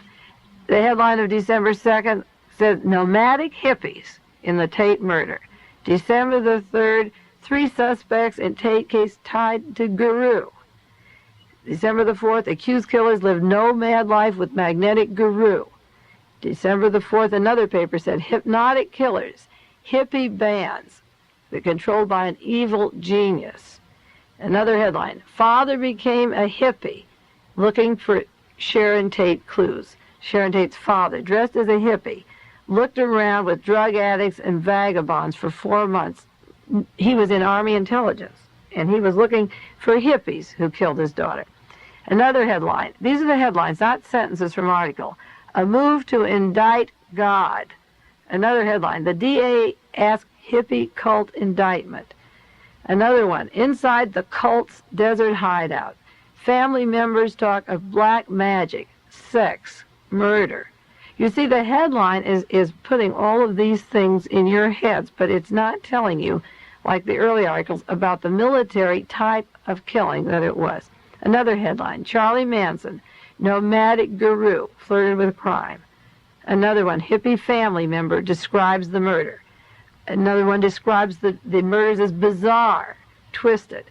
B: The headline of December 2nd said, Nomadic Hippies in the Tate Murder. December the 3rd, 3 suspects in Tate case tied to guru. December the 4th, accused killers live nomad life with magnetic guru. December the 4th, another paper said hypnotic killers, hippie bands, they're controlled by an evil genius. Another headline, father became a hippie looking for Sharon Tate clues. Sharon Tate's father, dressed as a hippie, looked around with drug addicts and vagabonds for 4 months. He was in Army intelligence, and he was looking for hippies who killed his daughter. Another headline. These are the headlines, not sentences from article. A move to indict God. Another headline. The DA asked hippie cult indictment. Another one. Inside the cult's desert hideout. Family members talk of black magic, sex, murder. You see, the headline is putting all of these things in your heads, but it's not telling you, like the early articles, about the military type of killing that it was. Another headline, Charlie Manson, nomadic guru, flirted with crime. Another one, hippie family member describes the murder. Another one describes the murders as bizarre, twisted.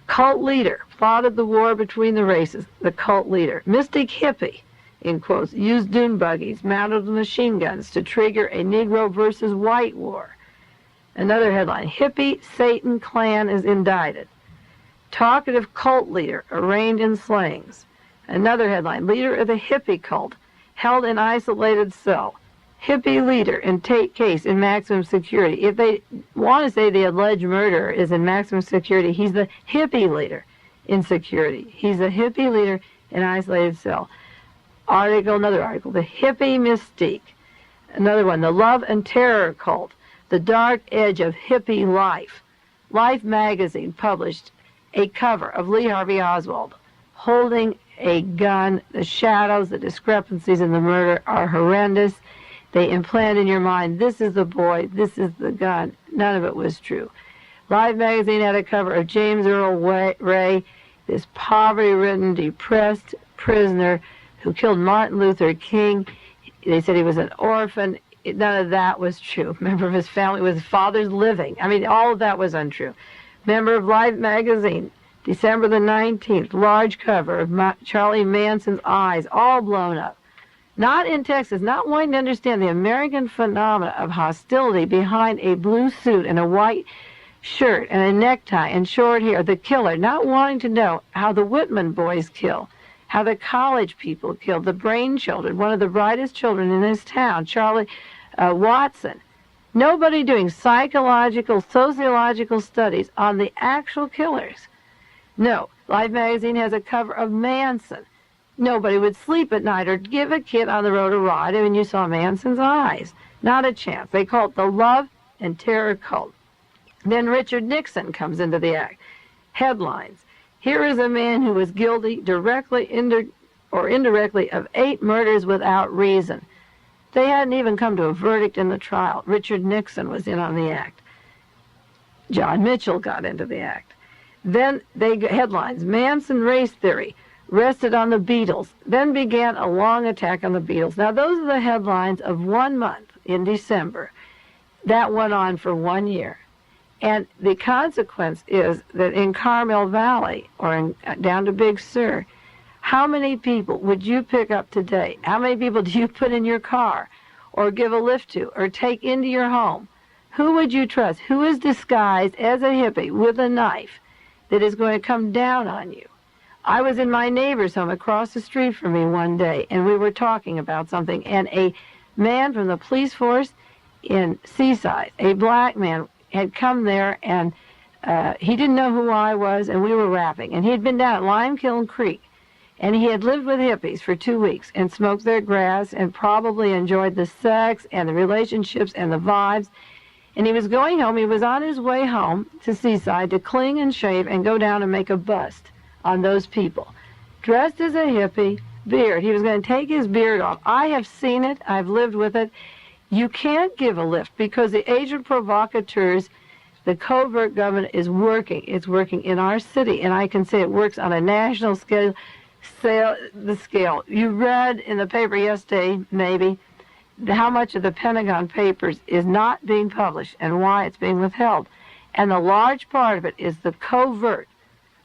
B: Cult leader, plotted the war between the races, the cult leader. Mystic hippie, in quotes, used dune buggies mounted with machine guns to trigger a Negro versus white war. Another headline, hippie Satan clan is indicted. Talkative cult leader arraigned in slayings. Another headline, leader of the hippie cult held in isolated cell. Hippie leader in Tate case in maximum security. If they want to say the alleged murderer is in maximum security, he's the hippie leader in security. He's a hippie leader in isolated cell. Another article, the hippie mystique. Another one, the love and terror cult, the dark edge of hippie life. Life magazine published a cover of Lee Harvey Oswald holding a gun. The shadows, the discrepancies in the murder are horrendous. They implant in your mind, this is the boy, this is the gun. None of it was true. Life magazine had a cover of James Earl Ray, this poverty-ridden, depressed prisoner who killed Martin Luther King. They said he was an orphan. None of that was true. Member of his family with his father's living. I mean, all of that was untrue. Member of Life magazine, December the 19th, large cover of Charlie Manson's eyes, all blown up. Not in Texas, not wanting to understand the American phenomena of hostility behind a blue suit and a white shirt and a necktie and short hair, the killer, not wanting to know how the Whitman boys kill, how the college people killed, the brain children, one of the brightest children in this town, Charlie Watson. Nobody doing psychological, sociological studies on the actual killers. No, Life magazine has a cover of Manson. Nobody would sleep at night or give a kid on the road a ride. I mean, you saw Manson's eyes. Not a chance. They call it the love and terror cult. Then Richard Nixon comes into the act. Headlines. Here is a man who was guilty directly or indirectly of 8 murders without reason. They hadn't even come to a verdict in the trial. Richard Nixon was in on the act. John Mitchell got into the act. Then headlines. Manson race theory. Rested on the Beatles, then began a long attack on the Beatles. Now, those are the headlines of 1 month in December. That went on for 1 year. And the consequence is that in Carmel Valley, or down to Big Sur, how many people would you pick up today? How many people do you put in your car, or give a lift to, or take into your home? Who would you trust? Who is disguised as a hippie with a knife that is going to come down on you? I was in my neighbor's home across the street from me one day, and we were talking about something, and a man from the police force in Seaside, a black man, had come there, and he didn't know who I was, and we were rapping. And he had been down at Limekiln Creek, and he had lived with hippies for 2 weeks and smoked their grass and probably enjoyed the sex and the relationships and the vibes. And he was going home. He was on his way home to Seaside to clean and shave and go down and make a bust on those people. Dressed as a hippie, beard. He was going to take his beard off. I have seen it. I've lived with it. You can't give a lift because the agent provocateurs, the covert government is working. It's working in our city, and I can say it works on a national scale. You read in the paper yesterday, maybe, how much of the Pentagon Papers is not being published and why it's being withheld. And a large part of it is the covert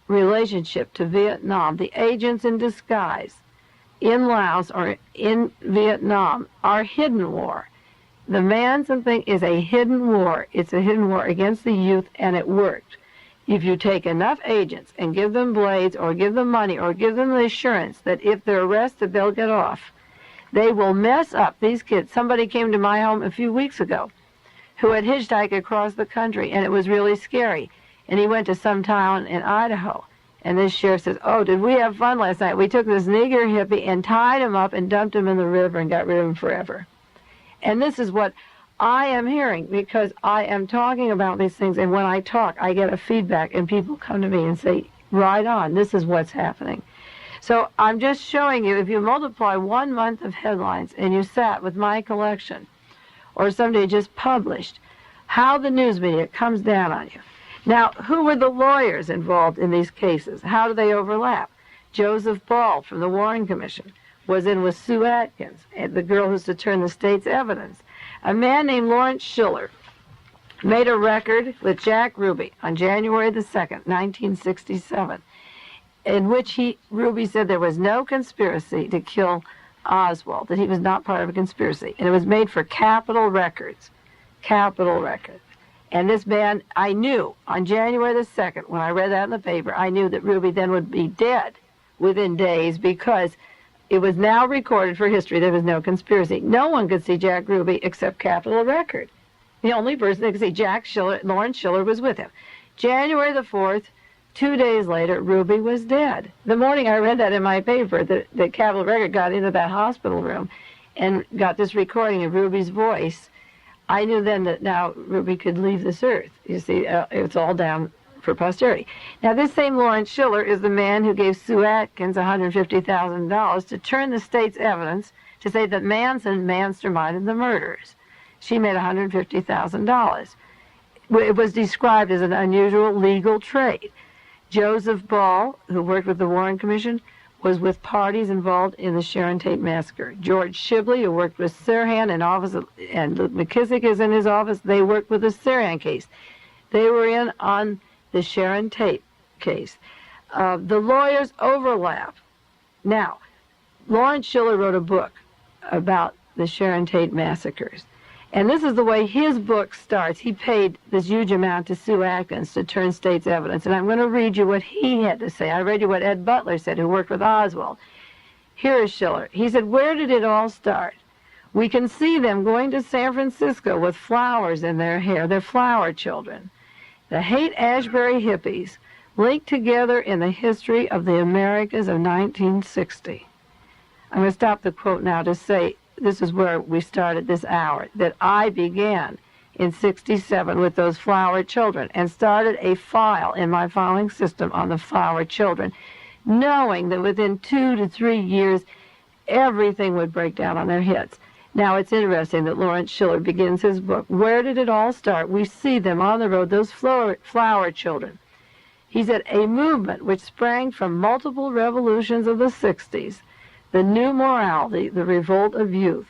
B: relationship to Vietnam. The agents in disguise in Laos or in Vietnam are hidden war. The Manson thing is a hidden war. It's a hidden war against the youth, and it worked. If you take enough agents and give them blades or give them money or give them the assurance that if they're arrested, they'll get off, they will mess up these kids. Somebody came to my home a few weeks ago who had hitchhiked across the country, and it was really scary. And he went to some town in Idaho. And this sheriff says, oh, did we have fun last night? We took this nigger hippie and tied him up and dumped him in the river and got rid of him forever. And this is what I am hearing, because I am talking about these things, and when I talk, I get a feedback, and people come to me and say, right on, this is what's happening. So I'm just showing you, if you multiply 1 month of headlines and you sat with my collection, or somebody just published, how the news media comes down on you. Now, who were the lawyers involved in these cases? How do they overlap? Joseph Ball from the Warren Commission was in with Sue Atkins, the girl who's to turn the state's evidence. A man named Lawrence Schiller made a record with Jack Ruby on January the 2nd, 1967, in which Ruby said there was no conspiracy to kill Oswald, that he was not part of a conspiracy. And it was made for Capitol Records. Capitol Records. And this man, I knew on January the 2nd, when I read that in the paper, I knew that Ruby then would be dead within days, because it was now recorded for history there was no conspiracy. No one could see Jack Ruby except Capitol Record. The only person that could see Jack Schiller, Lawrence Schiller, was with him. January the 4th, 2 days later, Ruby was dead. The morning I read that in my paper, that Capitol Record got into that hospital room and got this recording of Ruby's voice, I knew then that now Ruby could leave this earth. You see, it's all down for posterity. Now, this same Lawrence Schiller is the man who gave Sue Atkins $150,000 to turn the state's evidence to say that Manson masterminded the murders. She made $150,000. It was described as an unusual legal trade. Joseph Ball, who worked with the Warren Commission, was with parties involved in the Sharon Tate massacre. George Shibley, who worked with Sirhan and McKissick is in his office, they worked with the Sirhan case. They were in on the Sharon Tate case. The lawyers overlap. Now, Lawrence Schiller wrote a book about the Sharon Tate massacres. And this is the way his book starts. He paid this huge amount to Sue Atkins to turn state's evidence. And I'm going to read you what he had to say. I read you what Ed Butler said, who worked with Oswald. Here is Schiller. He said, where did it all start? We can see them going to San Francisco with flowers in their hair. They're flower children. The Haight-Ashbury hippies linked together in the history of the Americas of 1960. I'm going to stop the quote now to say, this is where we started this hour, that I began in 67 with those flower children and started a file in my filing system on the flower children, knowing that within 2 to 3 years, everything would break down on their heads. Now, it's interesting that Lawrence Schiller begins his book. Where did it all start? We see them on the road, those flower children. He said, a movement which sprang from multiple revolutions of the 60s, the new morality, the revolt of youth.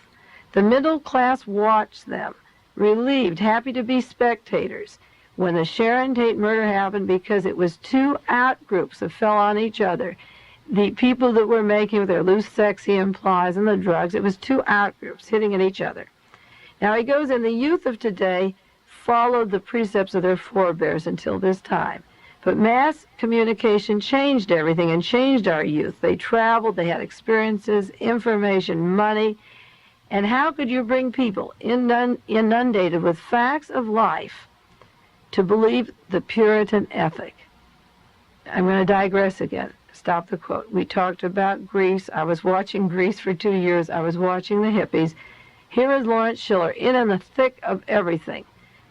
B: The middle class watched them, relieved, happy to be spectators, when the Sharon Tate murder happened, because it was two out-groups that fell on each other. The people that were making with their loose, sexy implies and the drugs, it was two out-groups hitting at each other. Now he goes, and the youth of today followed the precepts of their forebears until this time. But mass communication changed everything and changed our youth. They traveled, they had experiences, information, money. And how could you bring people inundated with facts of life to believe the Puritan ethic? I'm going to digress again. Stop the quote. We talked about Greece. I was watching Greece for 2 years. I was watching the hippies. Here is Lawrence Schiller in the thick of everything,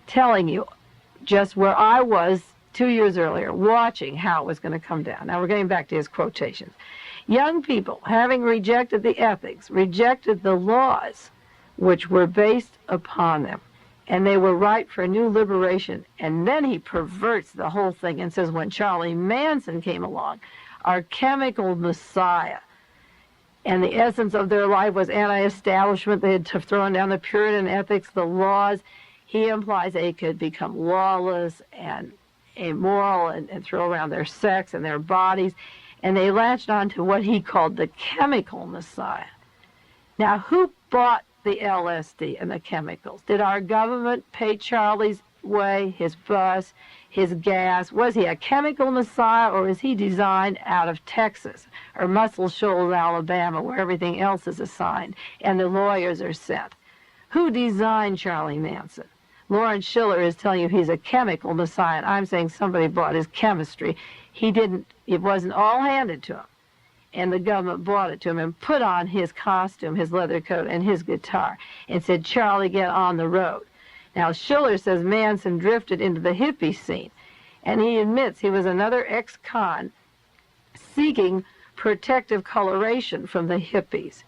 B: telling you just where I was 2 years earlier, watching how it was going to come down. Now we're getting back to his quotations. Young people, having rejected the ethics, rejected the laws which were based upon them, and they were right for a new liberation. And then he perverts the whole thing and says, when Charlie Manson came along, our chemical messiah, and the essence of their life was anti-establishment. They had thrown down the Puritan ethics, the laws. He implies they could become lawless and immoral and throw around their sex and their bodies. And they latched on to what he called the chemical Messiah. Now, who bought the LSD and the chemicals? Did our government pay Charlie's way, his bus, his gas? Was he a chemical Messiah, or is he designed out of Texas or Muscle Shoals, Alabama, where everything else is assigned and the lawyers are sent? Who designed Charlie Manson? Lawrence Schiller is telling you he's a chemical Messiah, and I'm saying somebody bought his chemistry. He didn't, it wasn't all handed to him. And the government brought it to him and put on his costume, his leather coat, and his guitar, and said, Charlie, get on the road. Now, Schiller says Manson drifted into the hippie scene, and he admits he was another ex-con seeking protective coloration from the hippies.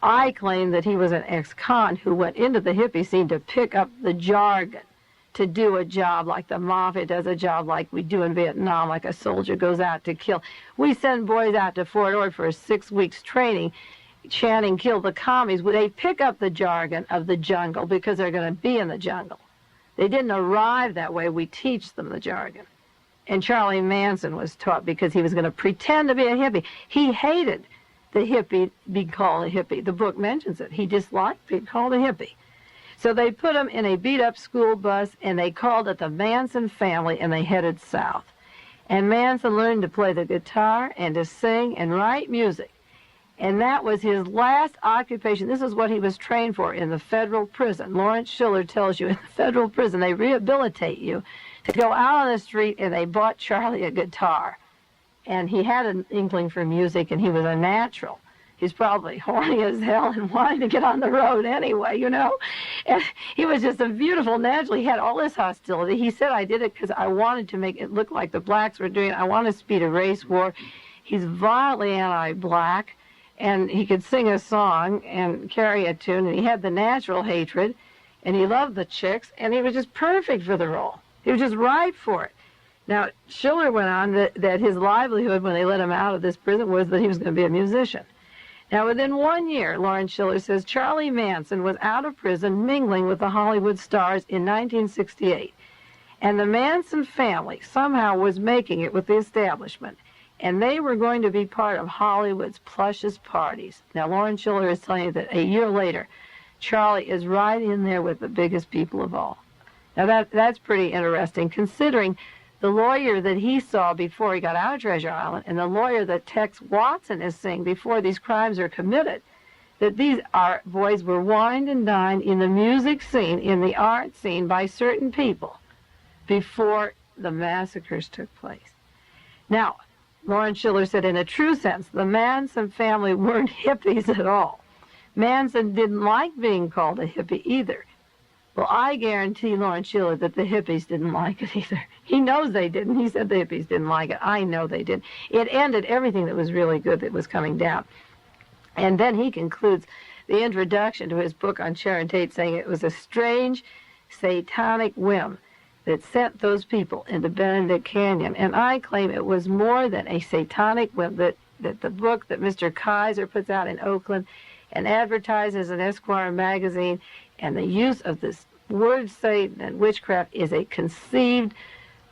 B: I claim that he was an ex-con who went into the hippie scene to pick up the jargon, to do a job like the mafia does, a job like we do in Vietnam, like a soldier goes out to kill. We send boys out to Fort Ord for 6 weeks training, chanting, kill the commies. They pick up the jargon of the jungle because they're going to be in the jungle. They didn't arrive that way. We teach them the jargon. And Charlie Manson was taught because he was going to pretend to be a hippie. He hated the hippie being called a hippie. The book mentions it. He disliked being called a hippie. So they put him in a beat-up school bus, and they called it the Manson family, and they headed south. And Manson learned to play the guitar and to sing and write music. And that was his last occupation. This is what he was trained for in the federal prison. Lawrence Schiller tells you in the federal prison they rehabilitate you to go out on the street, and they bought Charlie a guitar. And he had an inkling for music, and he was a natural. He's probably horny as hell and wanting to get on the road anyway, you know. And he was just a beautiful natural. He had all this hostility. He said, I did it because I wanted to make it look like the blacks were doing it. I want to speed a race war. He's violently anti-black, and he could sing a song and carry a tune, and he had the natural hatred, and he loved the chicks, and he was just perfect for the role. He was just right for it. Now, Schiller went on that his livelihood when they let him out of this prison was that he was going to be a musician. Now, within 1 year, Lawrence Schiller says, Charlie Manson was out of prison mingling with the Hollywood stars in 1968. And the Manson family somehow was making it with the establishment. And they were going to be part of Hollywood's plushest parties. Now, Lawrence Schiller is telling you that a year later, Charlie is right in there with the biggest people of all. Now, that's pretty interesting, considering the lawyer that he saw before he got out of Treasure Island and the lawyer that Tex Watson is seeing before these crimes are committed, that these boys were wined and dined in the music scene, in the art scene by certain people before the massacres took place. Now, Lawrence Schiller said, in a true sense, the Manson family weren't hippies at all. Manson didn't like being called a hippie either. Well, I guarantee Lawrence Schiller that the hippies didn't like it either. He knows they didn't. He said the hippies didn't like it. I know they didn't. It ended everything that was really good that was coming down. And then he concludes the introduction to his book on Sharon Tate saying it was a strange, satanic whim that sent those people into Benedict Canyon. And I claim it was more than a satanic whim, that the book that Mr. Kaiser puts out in Oakland and advertises in Esquire magazine, and the use of this word Satan and witchcraft is a conceived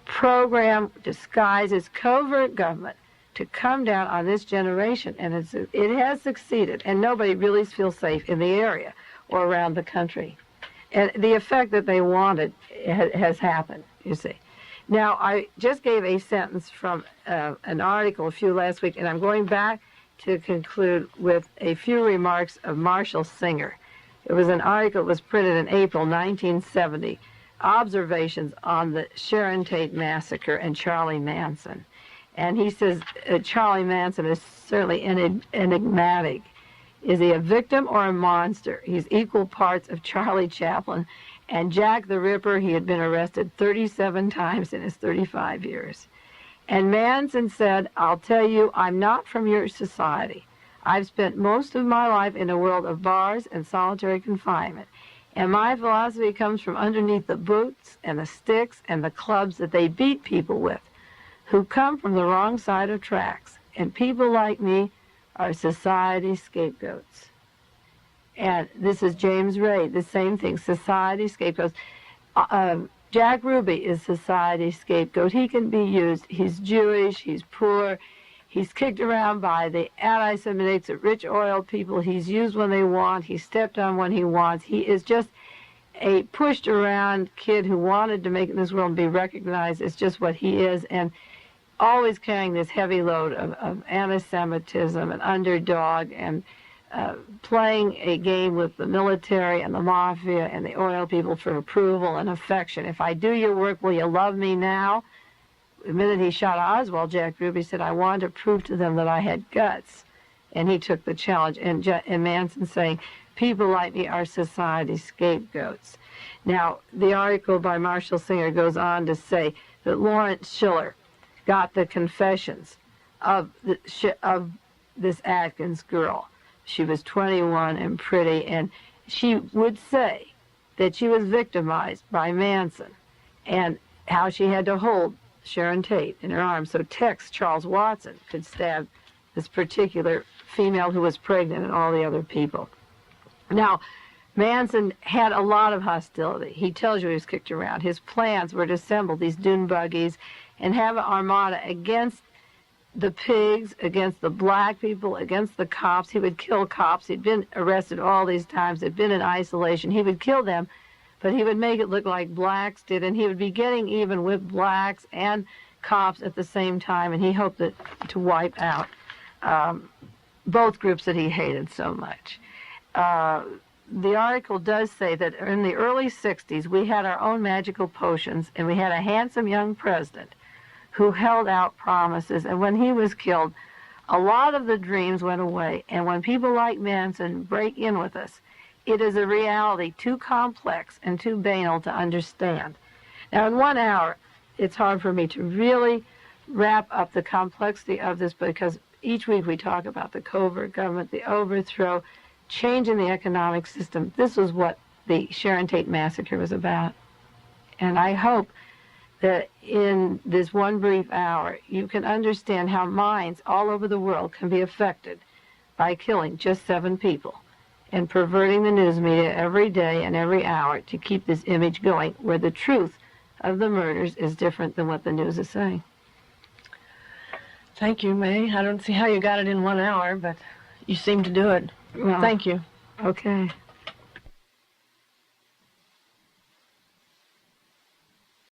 B: program disguised as covert government to come down on this generation. And it has succeeded, and nobody really feels safe in the area or around the country. And the effect that they wanted has happened, you see. Now, I just gave a sentence from an article a few last week, and I'm going back to conclude with a few remarks of Marshall Singer. It was an article that was printed in April 1970, Observations on the Sharon Tate Massacre and Charlie Manson. And he says Charlie Manson is certainly enigmatic. Is he a victim or a monster? He's equal parts of Charlie Chaplin and Jack the Ripper. He had been arrested 37 times in his 35 years. And Manson said, I'll tell you, I'm not from your society. I've spent most of my life in a world of bars and solitary confinement. And my philosophy comes from underneath the boots and the sticks and the clubs that they beat people with, who come from the wrong side of tracks. And people like me are society scapegoats. And this is James Ray, the same thing, society scapegoats. Jack Ruby is society's scapegoat. He can be used. He's Jewish. He's poor. He's kicked around by the anti-Semites, the rich oil people. He's used when they want. He's stepped on when he wants. He is just a pushed around kid who wanted to make it in this world and be recognized as just what he is, and always carrying this heavy load of anti-Semitism and underdog, and playing a game with the military and the mafia and the oil people for approval and affection. If I do your work, will you love me now? The minute he shot Oswald, Jack Ruby said, I wanted to prove to them that I had guts. And he took the challenge. And Manson saying, people like me are society's scapegoats. Now, the article by Marshall Singer goes on to say that Lawrence Schiller got the confessions of this Atkins girl. She was 21 and pretty, and she would say that she was victimized by Manson and how she had to hold Sharon Tate in her arms so Tex Charles Watson could stab this particular female who was pregnant and all the other people. Now, Manson had a lot of hostility. He tells you he was kicked around. His plans were to assemble these dune buggies and have an armada against the pigs, against the black people, against the cops. He would kill cops. He'd been arrested all these times. He'd been in isolation. He would kill them, but he would make it look like blacks did, and he would be getting even with blacks and cops at the same time, and he hoped to wipe out both groups that he hated so much. The article does say that in the early 60s, we had our own magical potions, and we had a handsome young president who held out promises, and when he was killed, a lot of the dreams went away. And when people like Manson break in with us, it is a reality too complex and too banal to understand. Now, in 1 hour, it's hard for me to really wrap up the complexity of this, because each week we talk about the covert government, the overthrow, change in the economic system. This was what the Sharon Tate massacre was about. And I hope that in this one brief hour, you can understand how minds all over the world can be affected by killing just 7 people and perverting the news media every day and every hour to keep this image going, where the truth of the murders is different than what the news is saying.
A: Thank you, Mae. I don't see how you got it in 1 hour, but you seem to do it.
B: Well,
A: thank you.
B: Okay.